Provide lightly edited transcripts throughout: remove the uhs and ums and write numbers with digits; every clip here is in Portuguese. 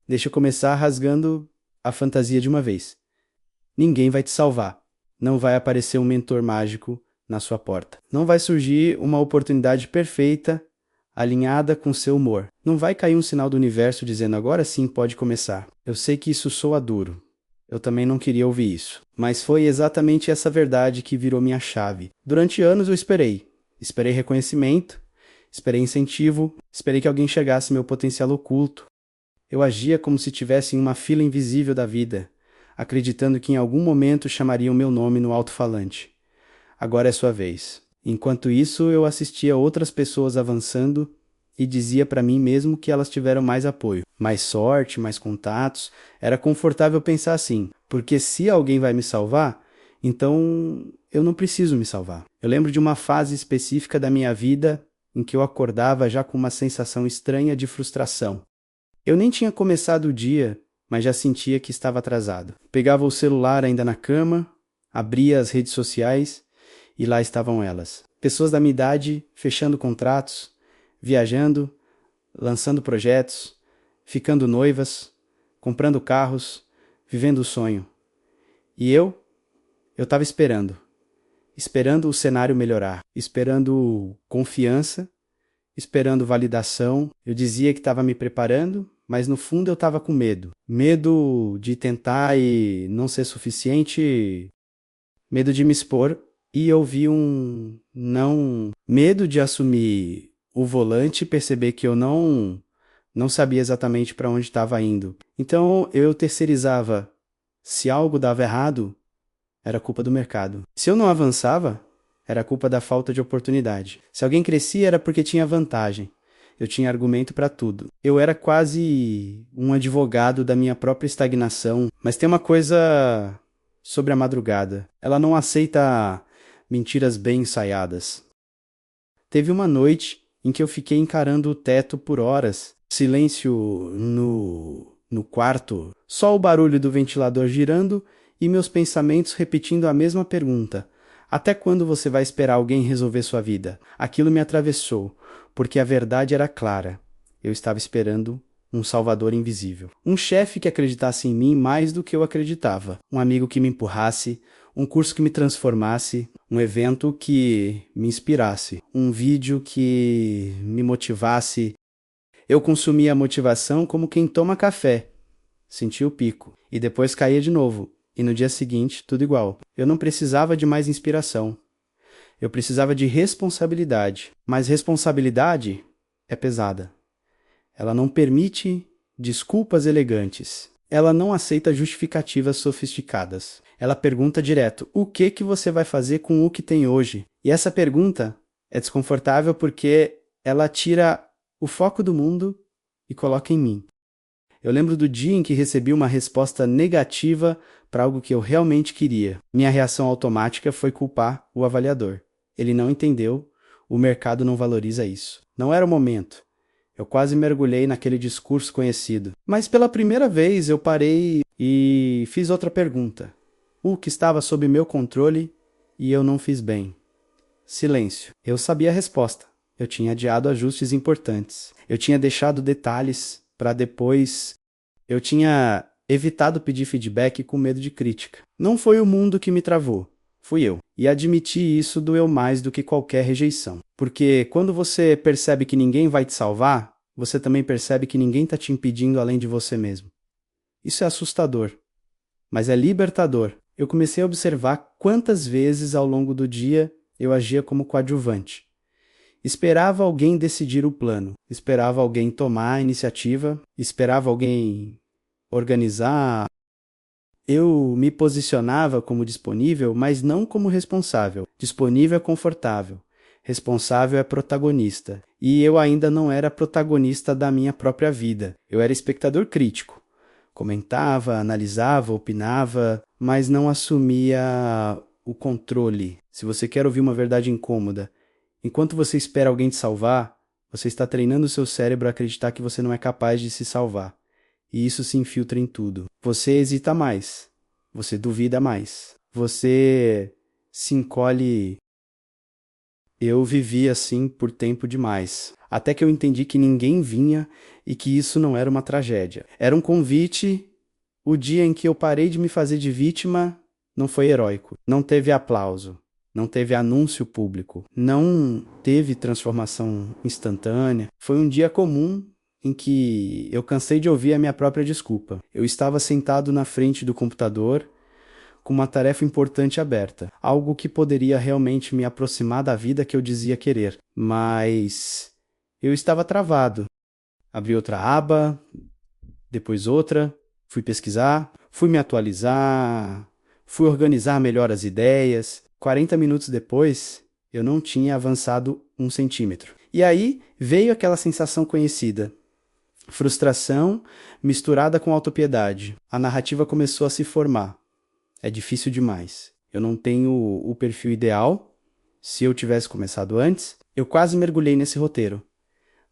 Deixa eu começar rasgando a fantasia de uma vez. Ninguém vai te salvar. Não vai aparecer um mentor mágico na sua porta. Não vai surgir uma oportunidade perfeita, alinhada com seu humor. Não vai cair um sinal do universo dizendo agora sim pode começar. Eu sei que isso soa duro. Eu também não queria ouvir isso. Mas foi exatamente essa verdade que virou minha chave. Durante anos eu esperei. Esperei reconhecimento, esperei incentivo, esperei que alguém chegasse meu potencial oculto. Eu agia como se tivesse em uma fila invisível da vida, acreditando que em algum momento chamariam meu nome no alto-falante. Agora é sua vez. Enquanto isso, eu assistia outras pessoas avançando e dizia para mim mesmo que elas tiveram mais apoio, mais sorte, mais contatos. Era confortável pensar assim, porque se alguém vai me salvar, então eu não preciso me salvar. Eu lembro de uma fase específica da minha vida em que eu acordava já com uma sensação estranha de frustração. Eu nem tinha começado o dia, mas já sentia que estava atrasado. Pegava o celular ainda na cama, abria as redes sociais e lá estavam elas. Pessoas da minha idade fechando contratos, viajando, lançando projetos, ficando noivas, comprando carros, vivendo o sonho. E eu estava esperando o cenário melhorar, esperando confiança, esperando validação. Eu dizia que estava me preparando, mas no fundo eu estava com medo. Medo de tentar e não ser suficiente, medo de me expor e eu vi um não, medo de assumir o volante e perceber que eu não sabia exatamente para onde estava indo. Então eu terceirizava. Se algo dava errado, era culpa do mercado. Se eu não avançava, era culpa da falta de oportunidade. Se alguém crescia, era porque tinha vantagem. Eu tinha argumento para tudo. Eu era quase um advogado da minha própria estagnação. Mas tem uma coisa sobre a madrugada. Ela não aceita mentiras bem ensaiadas. Teve uma noite em que eu fiquei encarando o teto por horas. Silêncio no quarto. Só o barulho do ventilador girando e meus pensamentos repetindo a mesma pergunta. Até quando você vai esperar alguém resolver sua vida? Aquilo me atravessou, porque a verdade era clara. Eu estava esperando um salvador invisível. Um chefe que acreditasse em mim mais do que eu acreditava. Um amigo que me empurrasse, um curso que me transformasse, um evento que me inspirasse, um vídeo que me motivasse. Eu consumia a motivação como quem toma café. Sentia o pico e depois caía de novo. E no dia seguinte, tudo igual. Eu não precisava de mais inspiração. Eu precisava de responsabilidade. Mas responsabilidade é pesada. Ela não permite desculpas elegantes. Ela não aceita justificativas sofisticadas. Ela pergunta direto: o que você vai fazer com o que tem hoje? E essa pergunta é desconfortável porque ela tira o foco do mundo e coloca em mim. Eu lembro do dia em que recebi uma resposta negativa para algo que eu realmente queria. Minha reação automática foi culpar o avaliador. Ele não entendeu, o mercado não valoriza isso. Não era o momento. Eu quase mergulhei naquele discurso conhecido. Mas pela primeira vez eu parei e fiz outra pergunta. O que estava sob meu controle e eu não fiz bem. Silêncio. Eu sabia a resposta. Eu tinha adiado ajustes importantes. Eu tinha deixado detalhes para depois. Eu tinha evitado pedir feedback com medo de crítica. Não foi o mundo que me travou. Fui eu. E admitir isso doeu mais do que qualquer rejeição. Porque quando você percebe que ninguém vai te salvar, você também percebe que ninguém está te impedindo além de você mesmo. Isso é assustador, mas é libertador. Eu comecei a observar quantas vezes ao longo do dia eu agia como coadjuvante. Esperava alguém decidir o plano, esperava alguém tomar a iniciativa, esperava alguém organizar. Eu me posicionava como disponível, mas não como responsável. Disponível é confortável, responsável é protagonista. E eu ainda não era protagonista da minha própria vida. Eu era espectador crítico. Comentava, analisava, opinava, mas não assumia o controle. Se você quer ouvir uma verdade incômoda, enquanto você espera alguém te salvar, você está treinando o seu cérebro a acreditar que você não é capaz de se salvar. E isso se infiltra em tudo. Você hesita mais. Você duvida mais. Você se encolhe. Eu vivi assim por tempo demais. Até que eu entendi que ninguém vinha e que isso não era uma tragédia. Era um convite. O dia em que eu parei de me fazer de vítima não foi heróico. Não teve aplauso, não teve anúncio público, não teve transformação instantânea. Foi um dia comum em que eu cansei de ouvir a minha própria desculpa. Eu estava sentado na frente do computador com uma tarefa importante aberta, algo que poderia realmente me aproximar da vida que eu dizia querer, mas eu estava travado. Abri outra aba, depois outra, fui pesquisar, fui me atualizar, fui organizar melhor as ideias. 40 minutos depois, eu não tinha avançado 1 centímetro. E aí veio aquela sensação conhecida. Frustração misturada com autopiedade. A narrativa começou a se formar. É difícil demais. Eu não tenho o perfil ideal. Se eu tivesse começado antes, eu quase mergulhei nesse roteiro.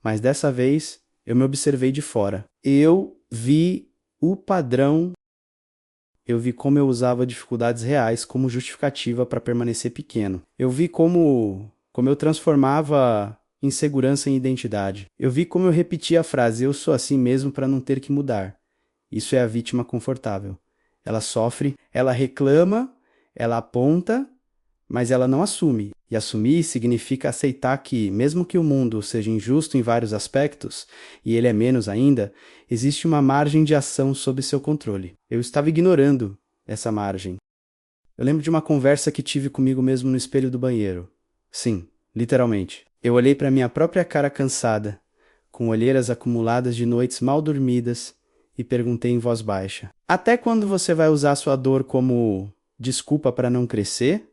Mas dessa vez, eu me observei de fora. Eu vi o padrão. Eu vi como eu usava dificuldades reais como justificativa para permanecer pequeno. Eu vi como eu transformava insegurança em identidade. Eu vi como eu repetia a frase, eu sou assim mesmo para não ter que mudar. Isso é a vítima confortável. Ela sofre, ela reclama, ela aponta, mas ela não assume. E assumir significa aceitar que, mesmo que o mundo seja injusto em vários aspectos, e ele é menos ainda, existe uma margem de ação sob seu controle. Eu estava ignorando essa margem. Eu lembro de uma conversa que tive comigo mesmo no espelho do banheiro. Sim, literalmente. Eu olhei para minha própria cara cansada, com olheiras acumuladas de noites mal dormidas, e perguntei em voz baixa: até quando você vai usar sua dor como desculpa para não crescer?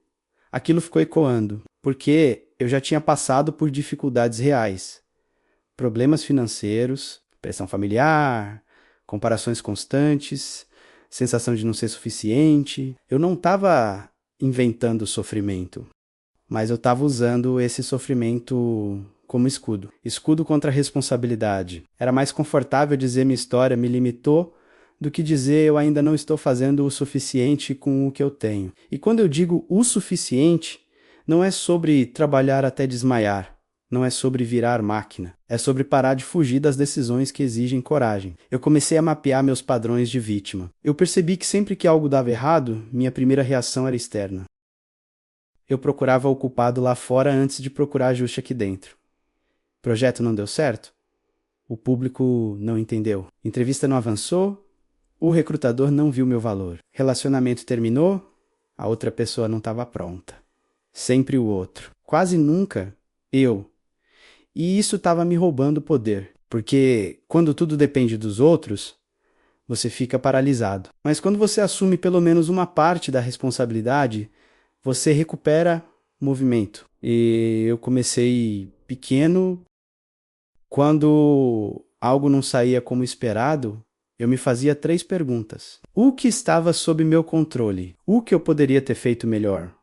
Aquilo ficou ecoando, porque eu já tinha passado por dificuldades reais. Problemas financeiros, pressão familiar, comparações constantes, sensação de não ser suficiente. Eu não estava inventando sofrimento, mas eu estava usando esse sofrimento como escudo. Escudo contra a responsabilidade. Era mais confortável dizer minha história me limitou do que dizer eu ainda não estou fazendo o suficiente com o que eu tenho. E quando eu digo o suficiente, não é sobre trabalhar até desmaiar. Não é sobre virar máquina. É sobre parar de fugir das decisões que exigem coragem. Eu comecei a mapear meus padrões de vítima. Eu percebi que sempre que algo dava errado, minha primeira reação era externa. Eu procurava o culpado lá fora antes de procurar ajuste aqui dentro. Projeto não deu certo? O público não entendeu. Entrevista não avançou? O recrutador não viu meu valor. Relacionamento terminou? A outra pessoa não estava pronta. Sempre o outro. Quase nunca eu. E isso estava me roubando poder. Porque quando tudo depende dos outros, você fica paralisado. Mas quando você assume pelo menos uma parte da responsabilidade, você recupera movimento. E eu comecei pequeno. Quando algo não saía como esperado, eu me fazia 3 perguntas. O que estava sob meu controle? O que eu poderia ter feito melhor?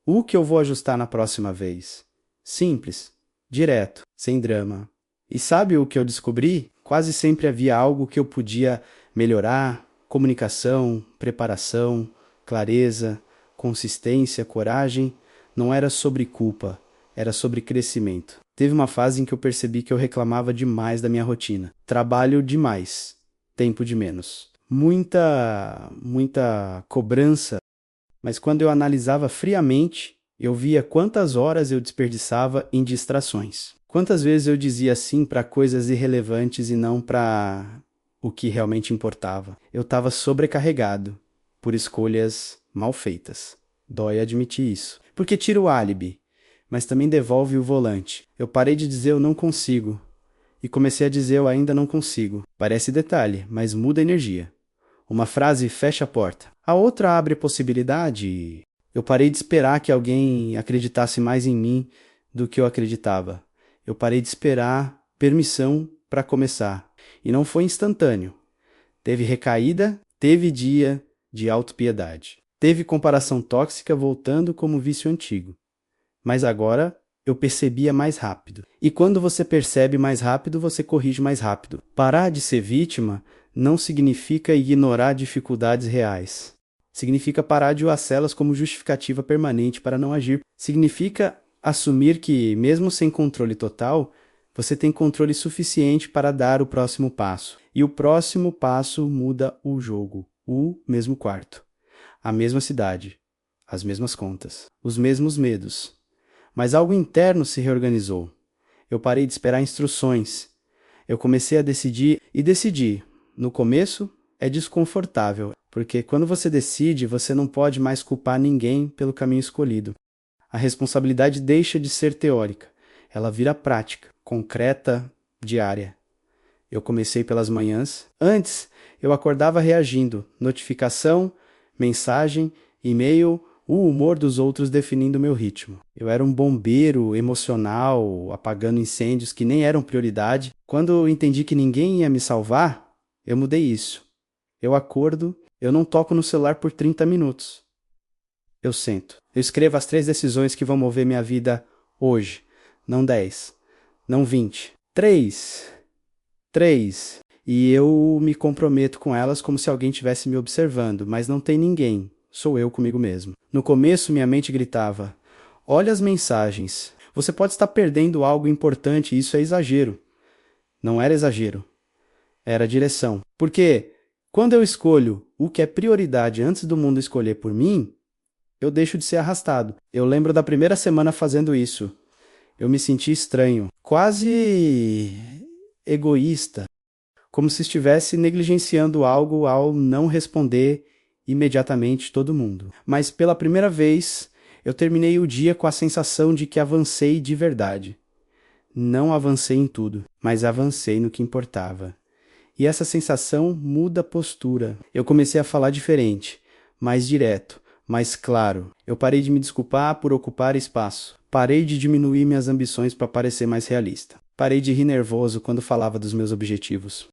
O que eu vou ajustar na próxima vez? Simples, direto, sem drama. E sabe o que eu descobri? Quase sempre havia algo que eu podia melhorar: comunicação, preparação, clareza, consistência, coragem. Não era sobre culpa, era sobre crescimento. Teve uma fase em que eu percebi que eu reclamava demais da minha rotina. Trabalho demais, tempo de menos. Muita cobrança, mas quando eu analisava friamente, eu via quantas horas eu desperdiçava em distrações. Quantas vezes eu dizia sim para coisas irrelevantes e não para o que realmente importava. Eu estava sobrecarregado por escolhas mal feitas. Dói admitir isso. Porque tira o álibi, mas também devolve o volante. Eu parei de dizer eu não consigo e comecei a dizer eu ainda não consigo. Parece detalhe, mas muda a energia. Uma frase fecha a porta. A outra abre possibilidade. Eu parei de esperar que alguém acreditasse mais em mim do que eu acreditava. Eu parei de esperar permissão para começar. E não foi instantâneo. Teve recaída, teve dia de autopiedade. Teve comparação tóxica voltando como vício antigo. Mas agora eu percebia mais rápido. E quando você percebe mais rápido, você corrige mais rápido. Parar de ser vítima não significa ignorar dificuldades reais. Significa parar de usá-las como justificativa permanente para não agir. Significa assumir que, mesmo sem controle total, Você tem controle suficiente para dar o próximo passo. E o próximo passo muda o jogo. O mesmo quarto, a mesma cidade, as mesmas contas, os mesmos medos. Mas algo interno se reorganizou. Eu parei de esperar instruções. Eu comecei a decidir e decidi. No começo, é desconfortável, porque quando você decide, você não pode mais culpar ninguém pelo caminho escolhido. A responsabilidade deixa de ser teórica. Ela vira prática, concreta, diária. Eu comecei pelas manhãs. Antes, eu acordava reagindo. Notificação, mensagem, e-mail, o humor dos outros definindo meu ritmo. Eu era um bombeiro emocional, apagando incêndios que nem eram prioridade. Quando eu entendi que ninguém ia me salvar, eu mudei isso. Eu acordo, eu não toco no celular por 30 minutos. Eu sento. Eu escrevo as 3 decisões que vão mover minha vida hoje. Não 10, não 20. 3. E eu me comprometo com elas como se alguém estivesse me observando, mas não tem ninguém. Sou eu comigo mesmo. No começo, minha mente gritava: olha as mensagens. Você pode estar perdendo algo importante e isso é exagero. Não era exagero. Era direção. Porque quando eu escolho o que é prioridade antes do mundo escolher por mim, eu deixo de ser arrastado. Eu lembro da primeira semana fazendo isso. Eu me senti estranho, quase egoísta, como se estivesse negligenciando algo ao não responder imediatamente todo mundo. Mas pela primeira vez, eu terminei o dia com a sensação de que avancei de verdade. Não avancei em tudo, mas avancei no que importava. E essa sensação muda a postura. Eu comecei a falar diferente, mais direto, mais claro. Eu parei de me desculpar por ocupar espaço. Parei de diminuir minhas ambições para parecer mais realista. Parei de rir nervoso quando falava dos meus objetivos.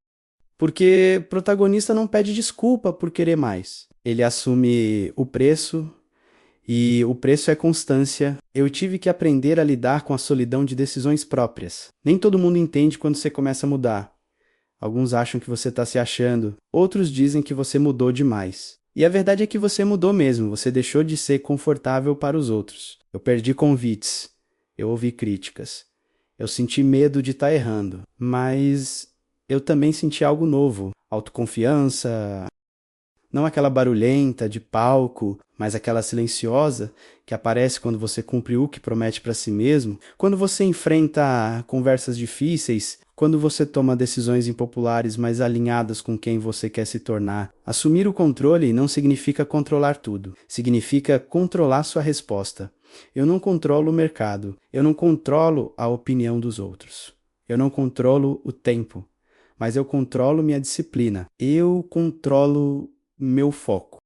Porque protagonista não pede desculpa por querer mais. Ele assume o preço, e o preço é constância. Eu tive que aprender a lidar com a solidão de decisões próprias. Nem todo mundo entende quando você começa a mudar. Alguns acham que você está se achando, outros dizem que você mudou demais. E a verdade é que você mudou mesmo, você deixou de ser confortável para os outros. Eu perdi convites, eu ouvi críticas, eu senti medo de estar errando, mas eu também senti algo novo, autoconfiança, não aquela barulhenta de palco, mas aquela silenciosa que aparece quando você cumpre o que promete para si mesmo, quando você enfrenta conversas difíceis, quando você toma decisões impopulares, mas alinhadas com quem você quer se tornar. Assumir o controle não significa controlar tudo, significa controlar sua resposta. Eu não controlo o mercado, eu não controlo a opinião dos outros, eu não controlo o tempo, mas eu controlo minha disciplina, eu controlo meu foco.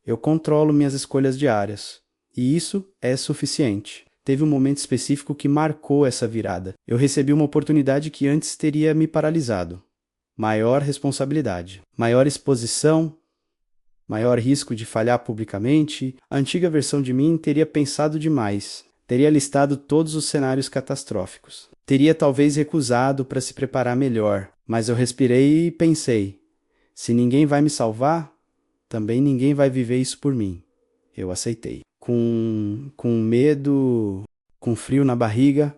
Eu controlo minhas escolhas diárias. E isso é suficiente. Teve um momento específico que marcou essa virada. Eu recebi uma oportunidade que antes teria me paralisado. Maior responsabilidade, maior exposição, maior risco de falhar publicamente. A antiga versão de mim teria pensado demais. Teria listado todos os cenários catastróficos. Teria talvez recusado para se preparar melhor. Mas eu respirei e pensei: se ninguém vai me salvar, também ninguém vai viver isso por mim. Eu aceitei. Com medo, com frio na barriga,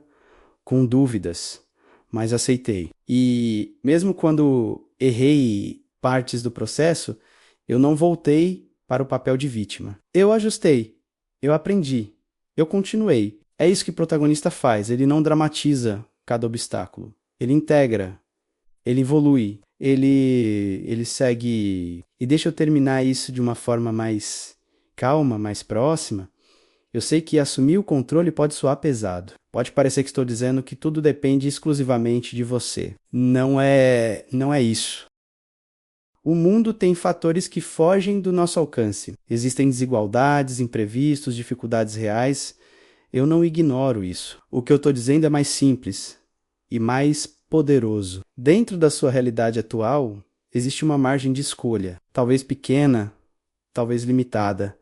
com dúvidas, mas aceitei. E mesmo quando errei partes do processo, eu não voltei para o papel de vítima. Eu ajustei, eu aprendi, eu continuei. É isso que o protagonista faz, ele não dramatiza cada obstáculo. Ele integra, ele evolui, ele segue. E deixa eu terminar isso de uma forma mais calma, mais próxima. Eu sei que assumir o controle pode soar pesado. Pode parecer que estou dizendo que tudo depende exclusivamente de você. Não é isso. O mundo tem fatores que fogem do nosso alcance. Existem desigualdades, imprevistos, dificuldades reais. Eu não ignoro isso. O que eu estou dizendo é mais simples e mais poderoso. Dentro da sua realidade atual, existe uma margem de escolha. Talvez pequena, talvez limitada.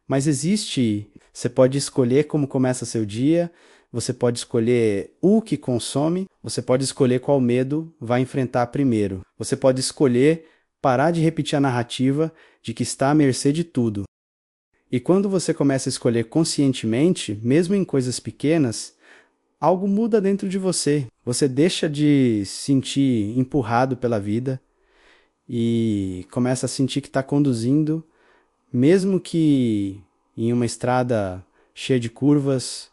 Mas existe. Você pode escolher como começa seu dia, você pode escolher o que consome, você pode escolher qual medo vai enfrentar primeiro. Você pode escolher parar de repetir a narrativa de que está à mercê de tudo. E quando você começa a escolher conscientemente, mesmo em coisas pequenas, algo muda dentro de você. Você deixa de se sentir empurrado pela vida e começa a sentir que está conduzindo, mesmo que em uma estrada cheia de curvas.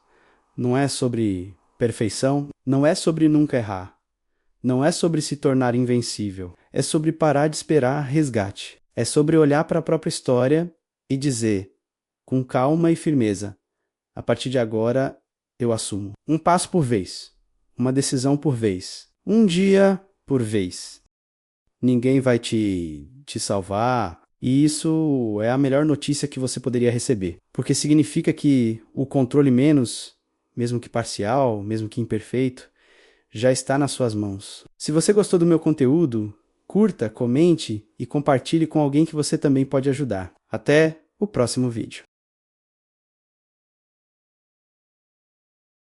Não é sobre perfeição, não é sobre nunca errar, não é sobre se tornar invencível, é sobre parar de esperar resgate, é sobre olhar para a própria história e dizer, com calma e firmeza, a partir de agora eu assumo. Um passo por vez, uma decisão por vez, um dia por vez. Ninguém vai te salvar, e isso é a melhor notícia que você poderia receber, porque significa que o controle menos, mesmo que parcial, mesmo que imperfeito, já está nas suas mãos. Se você gostou do meu conteúdo, curta, comente e compartilhe com alguém que você também pode ajudar. Até o próximo vídeo.